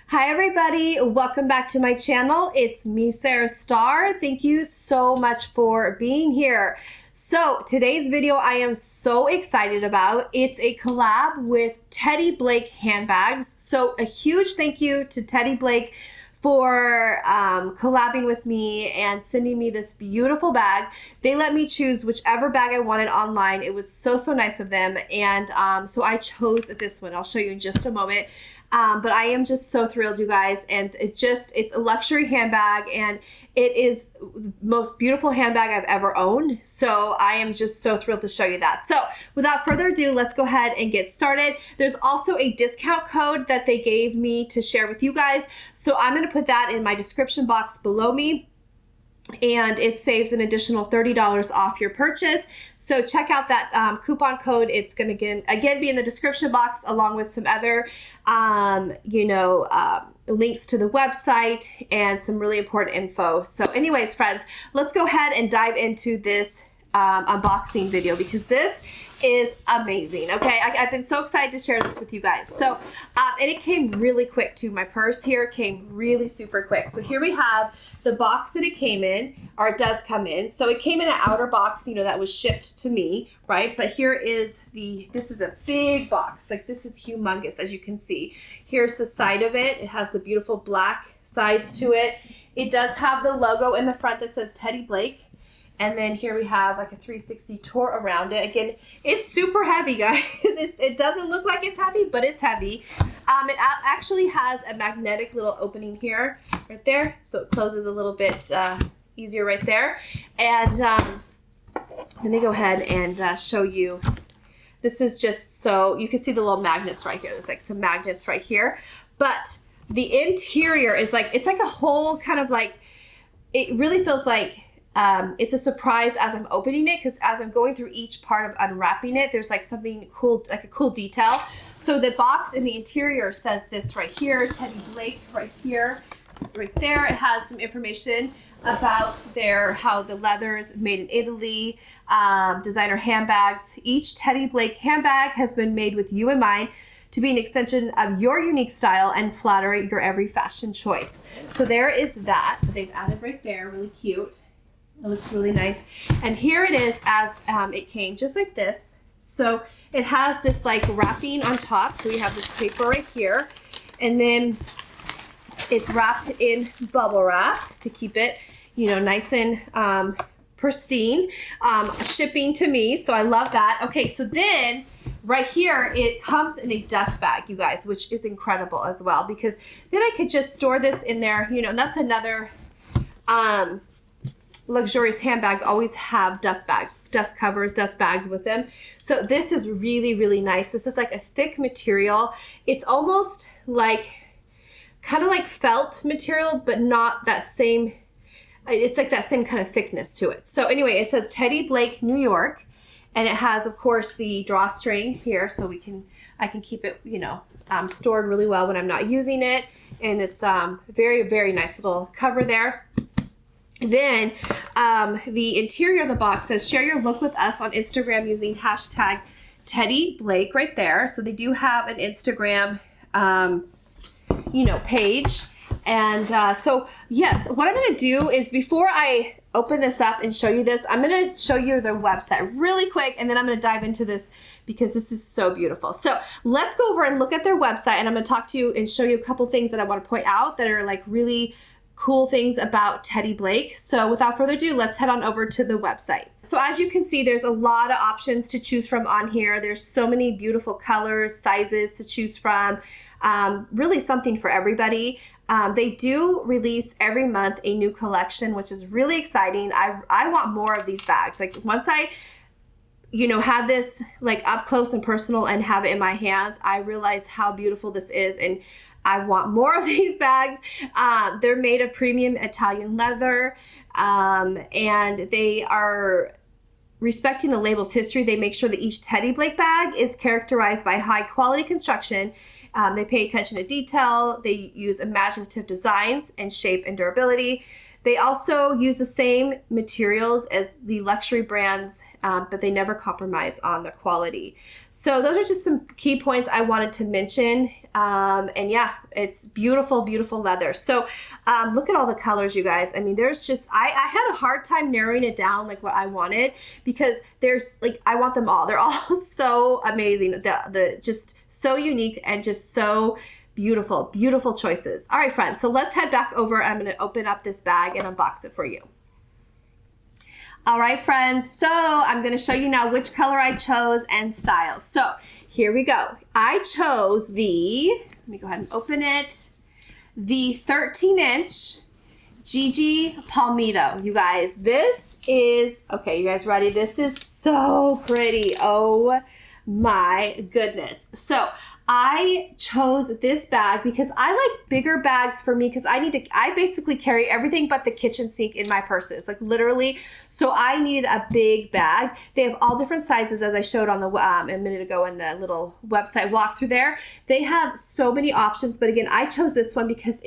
Hi everybody, welcome back to my channel. It's me, MESARASTARR. Thank you so much for being here. So today's video I am so excited about. It's a collab with Teddy Blake Handbags. So a huge thank you to Teddy Blake for collabing with me and sending me this beautiful bag. They let me choose whichever bag I wanted online. It was so nice of them, and so I chose this one. I'll show you in just a moment. But I am just so thrilled, you guys, and it's a luxury handbag, and it is the most beautiful handbag I've ever owned. So I am just so thrilled to show you that. So without further ado, let's go ahead and get started. There's also a discount code that they gave me to share with you guys. So I'm going to put that in my description box below me, and it saves an additional $30 off your purchase. So check out that coupon code. It's going to again be in the description box, along with some other links to the website and some really important info. So anyways, friends, let's go ahead and dive into this unboxing video, because this is amazing. Okay, I've been so excited to share this with you guys. So and it came really quick too. My purse here came really super quick. So here we have the box that it came in, or it does come in. So it came in an outer box, that was shipped to me, right? But here is this is a big box. Like, this is humongous, as you can see. Here's the side of it. It has the beautiful black sides to it. It does have the logo in the front that says Teddy Blake. And then here we have like a 360 tour around it. Again, it's super heavy, guys. It doesn't look like it's heavy, but it's heavy. It actually has a magnetic little opening here, right there. So it closes a little bit easier right there. And let me go ahead and show you. This is just so, you can see the little magnets right here. There's like some magnets right here. But the interior is like, it's like a whole kind of like, it really feels like, it's a surprise as I'm opening it, because as I'm going through each part of unwrapping it, there's like something cool, like a cool detail. So the box in the interior says this right here, Teddy Blake right here, right there. It has some information about how the leather is made in Italy, designer handbags. Each Teddy Blake handbag has been made with you in mind, to be an extension of your unique style and flatter your every fashion choice. So there is that they've added right there, really cute. It looks really nice. And here it is as it came, just like this. So it has this like wrapping on top. So we have this paper right here, and then it's wrapped in bubble wrap to keep it, nice and pristine. Shipping to me, so I love that. Okay, so then right here, it comes in a dust bag, you guys, which is incredible as well, because then I could just store this in there, and that's another luxurious handbag, always have dust bags, dust covers, dust bags with them. So this is really nice. This is like a thick material. It's almost like, kind of like felt material, but not that same, it's like that same kind of thickness to it. So anyway, it says Teddy Blake, New York, and it has, of course, the drawstring here, so I can keep it, stored really well when I'm not using it. And it's very nice little cover there. Then the interior of the box says, share your look with us on Instagram using hashtag Teddy Blake right there. So they do have an Instagram, page. And so, yes, what I'm going to do is, before I open this up and show you this, I'm going to show you their website really quick, and then I'm going to dive into this, because this is so beautiful. So let's go over and look at their website, and I'm going to talk to you and show you a couple things that I want to point out that are like really cool things about Teddy Blake. So without further ado, let's head on over to the website. So as you can see, there's a lot of options to choose from on here. There's so many beautiful colors, sizes to choose from. Really something for everybody. They do release every month a new collection, which is really exciting. I want more of these bags. Like, once I have this like up close and personal and have it in my hands, I realize how beautiful this is, and I want more of these bags. They're made of premium Italian leather, and they are respecting the label's history. They make sure that each Teddy Blake bag is characterized by high quality construction. They pay attention to detail. They use imaginative designs and shape and durability. They also use the same materials as the luxury brands, but they never compromise on the quality. So those are just some key points I wanted to mention And yeah, it's beautiful, beautiful leather. So look at all the colors, you guys. I mean, there's just, I had a hard time narrowing it down like what I wanted, because there's like, I want them all. They're all so amazing. The just so unique and just so beautiful, beautiful choices. All right, friends. So let's head back over. I'm going to open up this bag and unbox it for you. All right, friends. So I'm going to show you now which color I chose and style. So here we go. I chose let me go ahead and open it, the 13-inch Gigi Palmelatto. You guys, this is, okay, you guys ready? This is so pretty. Oh my goodness. So I chose this bag because I like bigger bags for me, because I basically carry everything but the kitchen sink in my purses, like literally. So I needed a big bag. They have all different sizes, as I showed on the a minute ago in the little website walkthrough there. They have so many options, but again, I chose this one because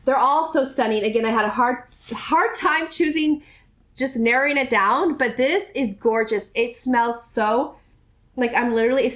they're all so stunning. Again, I had a hard time choosing, just narrowing it down, but this is gorgeous. It smells so, like I'm literally,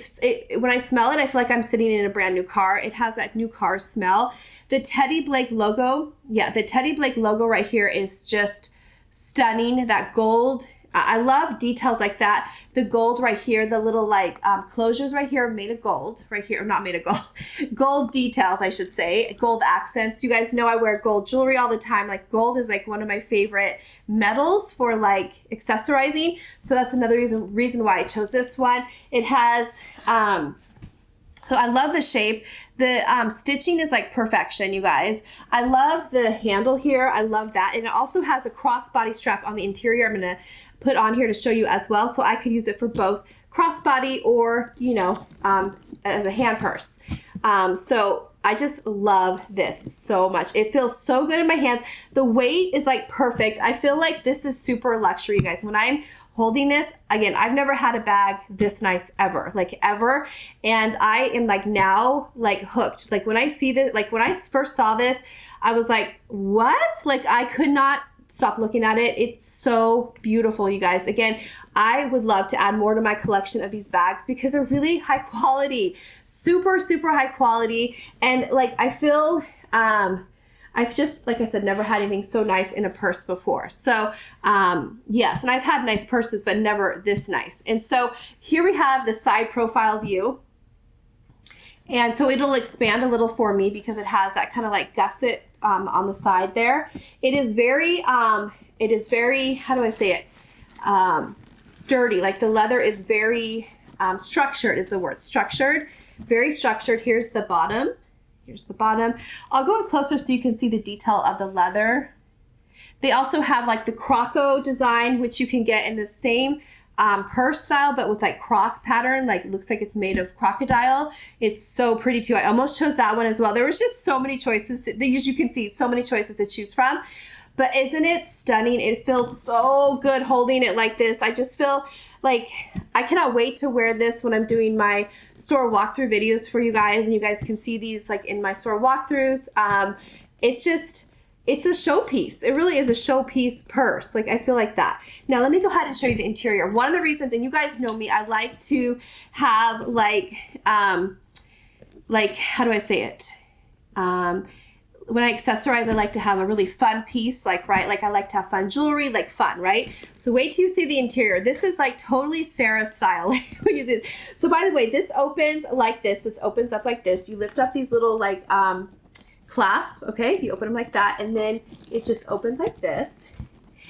when I smell it, I feel like I'm sitting in a brand new car. It has that new car smell. The Teddy Blake logo, yeah, the Teddy Blake logo right here is just stunning. That gold, I love details like that. The gold right here, the little like closures right here made of gold, right here, not made of gold, gold details, I should say, gold accents. You guys know I wear gold jewelry all the time. Like gold is like one of my favorite metals for like accessorizing. So that's another reason why I chose this one. It has, so I love the shape. The stitching is like perfection, you guys. I love the handle here. I love that. And it also has a crossbody strap on the interior. I'm going to put on here to show you as well. So I could use it for both crossbody or, you know, as a hand purse. So I just love this so much. It feels so good in my hands. The weight is like perfect. I feel like this is super luxury, you guys. When I'm holding this, again, I've never had a bag this nice ever, like ever. And I am like now like hooked. Like when I see this, like when I first saw this, I was like, what? Like I could not stop looking at it. It's so beautiful, you guys. Again, I would love to add more to my collection of these bags because they're really high quality, super, super high quality. And like, I feel, I've just, like I said, never had anything so nice in a purse before. So yes, and I've had nice purses, but never this nice. And so here we have the side profile view. And so it'll expand a little for me because it has that kind of like gusset on the side there. It is very, how do I say it? Sturdy. Like the leather is very structured is the word. Structured, very structured. Here's the bottom. Here's the bottom. I'll go in closer so you can see the detail of the leather. They also have like the croco design, which you can get in the same purse style, but with like croc pattern, like looks like it's made of crocodile. It's so pretty too. I almost chose that one as well. There was just so many choices. As you can see, so many choices to choose from. But isn't it stunning? It feels so good holding it like this. I just feel like I cannot wait to wear this when I'm doing my store walkthrough videos for you guys, and you guys can see these like in my store walkthroughs. It's a showpiece. It really is a showpiece purse. Like I feel like that. Now let me go ahead and show you the interior. One of the reasons, and you guys know me, I like to have like how do I say it? When I accessorize, I like to have a really fun piece, like, right? Like I like to have fun jewelry, like fun, right? So wait till you see the interior. This is like totally Sarah style. When you see this. So by the way, this opens like this. This opens up like this. You lift up these little like clasp, okay? You open them like that, and then it just opens like this.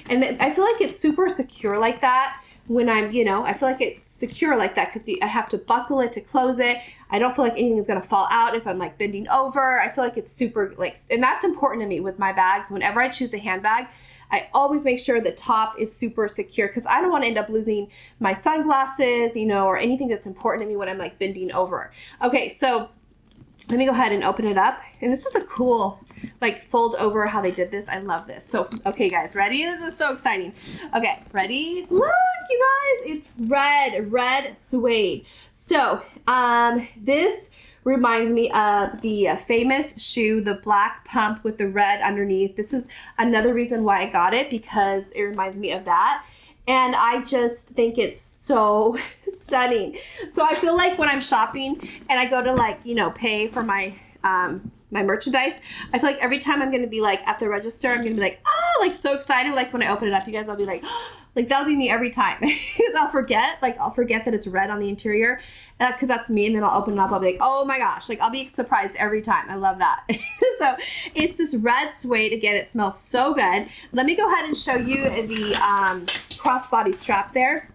And then I feel like it's super secure like that when I'm, you know, I feel like it's secure like that because I have to buckle it to close it. I don't feel like anything is going to fall out if I'm like bending over. I feel like it's super like, and that's important to me with my bags. Whenever I choose a handbag, I always make sure the top is super secure because I don't want to end up losing my sunglasses, you know, or anything that's important to me when I'm like bending over. Okay, so let me go ahead and open it up. And this is a cool, like fold over how they did this. I love this. So, okay guys, ready? This is so exciting. Okay, ready? Look, you guys, it's red suede. So, this reminds me of the famous shoe, the black pump with the red underneath. This is another reason why I got it because it reminds me of that. and I just think it's so stunning. So I feel like when I'm shopping and I go to like, you know, pay for my my merchandise, I feel like every time I'm gonna be like at the register, I'm gonna be like, oh, like so excited. Like when I open it up, you guys, I'll be like, oh, like that'll be me every time. Because I'll forget that it's red on the interior, because that's me. And then I'll open it up, I'll be like, oh my gosh, like I'll be surprised every time. I love that. So it's this red suede. Again, it smells so good. Let me go ahead and show you the crossbody strap there.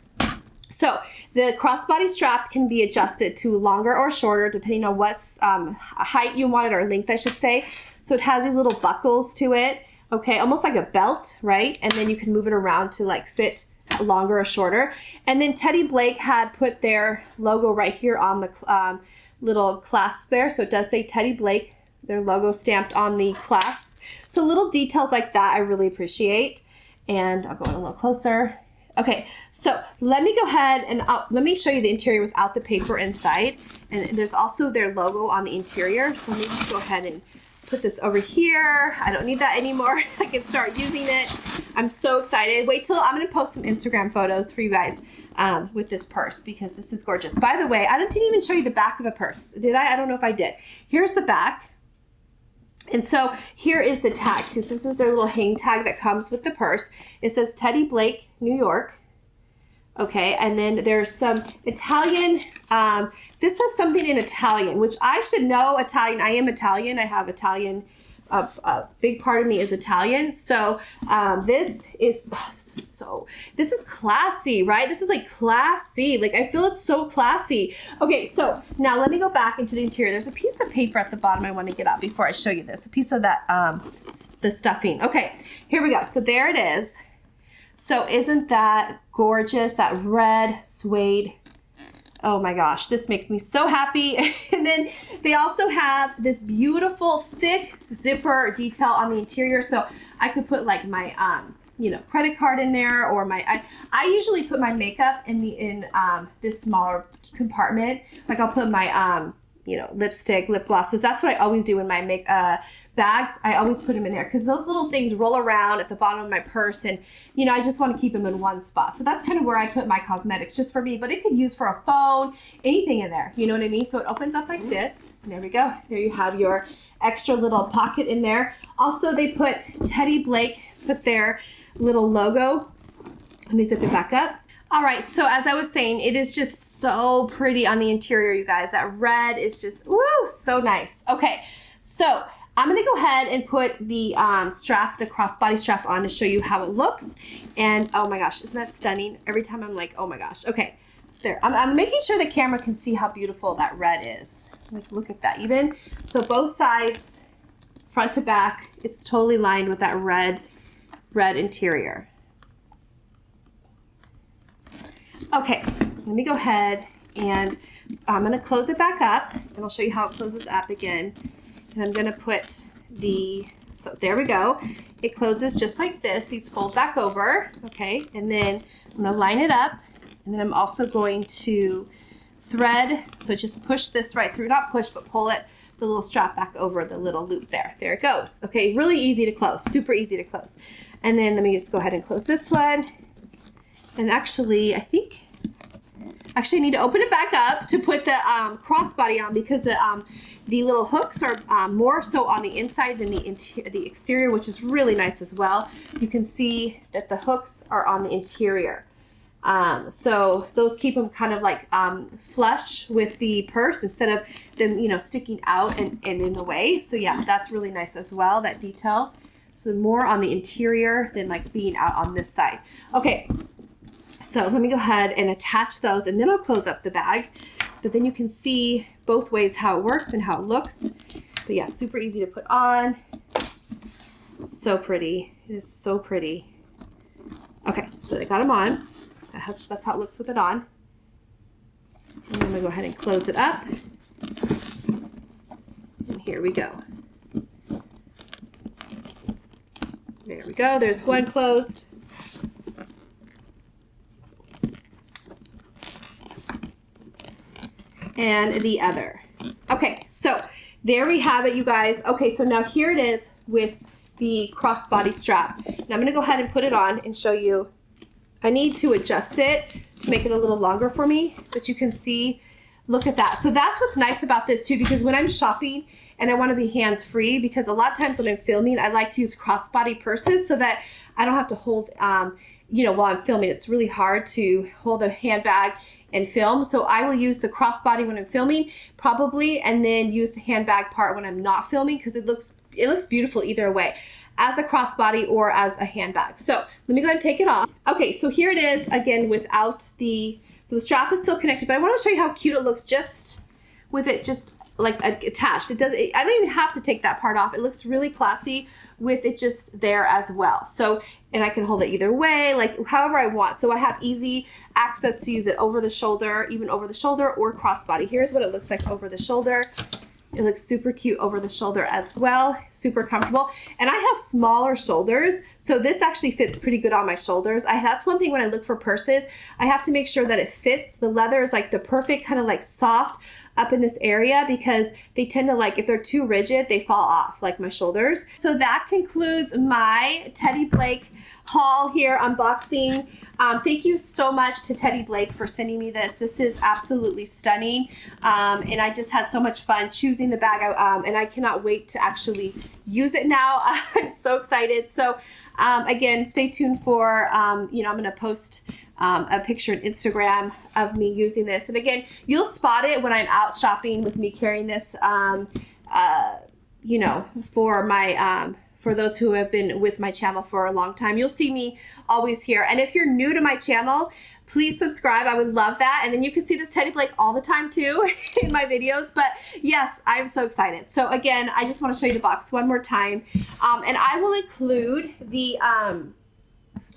So the crossbody strap can be adjusted to longer or shorter depending on what's height you want it, or length I should say. So it has these little buckles to it, okay, almost like a belt, right? And then you can move it around to like fit longer or shorter. And then Teddy Blake had put their logo right here on the little clasp there. So it does say Teddy Blake, their logo stamped on the clasp. So little details like that I really appreciate. And I'll go in a little closer. Okay, so let me go ahead and let me show you the interior without the paper inside. And there's also their logo on the interior. So let me just go ahead and put this over here. I don't need that anymore. I can start using it. I'm so excited. Wait till I'm going to post some Instagram photos for you guys with this purse, because this is gorgeous. By the way, I didn't even show you the back of the purse. Did I? I don't know if I did. Here's the back. And so here is the tag too. So this is their little hang tag that comes with the purse. It says Teddy Blake, New York. Okay, and then there's some Italian. This has something in Italian, which I should know Italian. I am Italian. I have Italian. A big part of me is Italian. So this is classy, right? This is like classy. Like I feel it's so classy. Okay, so now let me go back into the interior. There's a piece of paper at the bottom I want to get out before I show you this. A piece of that, the stuffing. Okay, here we go. So there it is. So isn't that gorgeous? That red suede. Oh my gosh, this makes me so happy. And then they also have this beautiful thick zipper detail on the interior. So I could put like my, you know, credit card in there, or my, I usually put my makeup in this smaller compartment. Like I'll put my, you know, lipstick, lip glosses. That's what I always do in my bags. I always put them in there because those little things roll around at the bottom of my purse, and you know, I just want to keep them in one spot. So that's kind of where I put my cosmetics, just for me, but it could use for a phone, anything in there, you know what I mean? So it opens up like this, and there we go. There you have your extra little pocket in there. Also, they put Teddy Blake, put their little logo. Let me zip it back up. All right, so as I was saying, it is just so pretty on the interior, you guys. That red is just, woo, so nice. Okay, so I'm gonna go ahead and put the strap, the crossbody strap on to show you how it looks. And oh my gosh, isn't that stunning? Every time I'm like, oh my gosh. Okay, there. I'm making sure the camera can see how beautiful that red is. Like, look at that. Even, so both sides, front to back, it's totally lined with that red interior. Okay, let me go ahead and I'm going to close it back up, and I'll show you how it closes up again. And I'm going to put so there we go. It closes just like this. These fold back over, okay? And then I'm going to line it up, and then I'm also going to thread. So just push this right through, not push, but pull it, the little strap back over the little loop there. There it goes. Okay, really easy to close, super easy to close. And then let me just go ahead and close this one. And actually, I need to open it back up to put the crossbody on, because the little hooks are more so on the inside than the exterior, which is really nice as well. You can see that the hooks are on the interior. So those keep them kind of like flush with the purse instead of them, you know, sticking out and in the way. So yeah, that's really nice as well, that detail. So more on the interior than like being out on this side. Okay. So let me go ahead and attach those, and then I'll close up the bag. But then you can see both ways how it works and how it looks. But yeah, super easy to put on. So pretty. It is so pretty. Okay, so I got them on. That's how it looks with it on. And then I'm gonna go ahead and close it up. And here we go. There we go. There's one closed. And the other. Okay, so there we have it, you guys. Okay, so now here it is with the crossbody strap. Now I'm gonna go ahead and put it on and show you I need to adjust it to make it a little longer for me, but you can see, look at that. So that's what's nice about this too, because when I'm shopping and I want to be hands-free, because a lot of times when I'm filming, I like to use crossbody purses so that I don't have to hold, you know, while I'm filming. It's really hard to hold a handbag and film. So I will use the crossbody when I'm filming probably, and then use the handbag part when I'm not filming, because it looks beautiful either way, as a crossbody or as a handbag. So let me go ahead and take it off. Okay, so here it is again without the, so the strap is still connected, but I want to show you how cute it looks just with it just like attached. I don't even have to take that part off. It looks really classy with it just there as well. So, and I can hold it either way, like however I want. So I have easy access to use it over the shoulder, even over the shoulder or crossbody. Here's what it looks like over the shoulder. It looks super cute over the shoulder as well, super comfortable. And I have smaller shoulders, so this actually fits pretty good on my shoulders. That's one thing when I look for purses, I have to make sure that it fits. The leather is like the perfect kind of like soft up in this area, because they tend to, like, if they're too rigid, they fall off like my shoulders. So that concludes my Teddy Blake haul here, unboxing. Thank you so much to Teddy Blake for sending me this. This is absolutely stunning. And I just had so much fun choosing the bag, and I cannot wait to actually use it now. I'm so excited. So again, stay tuned for, you know, I'm going to post a picture on Instagram of me using this. And again, you'll spot it when I'm out shopping with me carrying this, you know, for my, for those who have been with my channel for a long time, you'll see me always here. And if you're new to my channel, please subscribe. I would love that. And then you can see this Teddy Blake all the time too in my videos. But yes, I'm so excited. So again, I just want to show you the box one more time. And I will include the,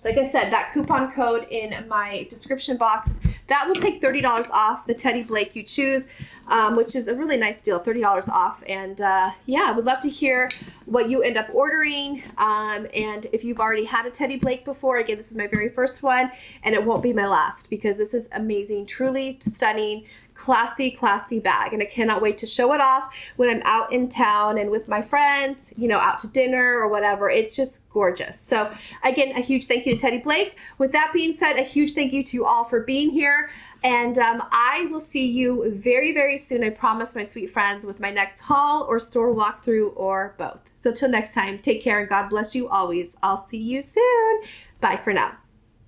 like I said, that coupon code in my description box. That will take $30 off the Teddy Blake you choose, which is a really nice deal, $30 off. And yeah, I would love to hear what you end up ordering. And if you've already had a Teddy Blake before, again, this is my very first one, and it won't be my last, because this is amazing, truly stunning, classy bag. And I cannot wait to show it off when I'm out in town and with my friends, you know, out to dinner or whatever. It's just gorgeous. So again, a huge thank you to Teddy Blake. With that being said, a huge thank you to you all for being here. And I will see you very, very soon. I promise, my sweet friends, with my next haul or store walkthrough or both. So till next time, take care and God bless you always. I'll see you soon. Bye for now.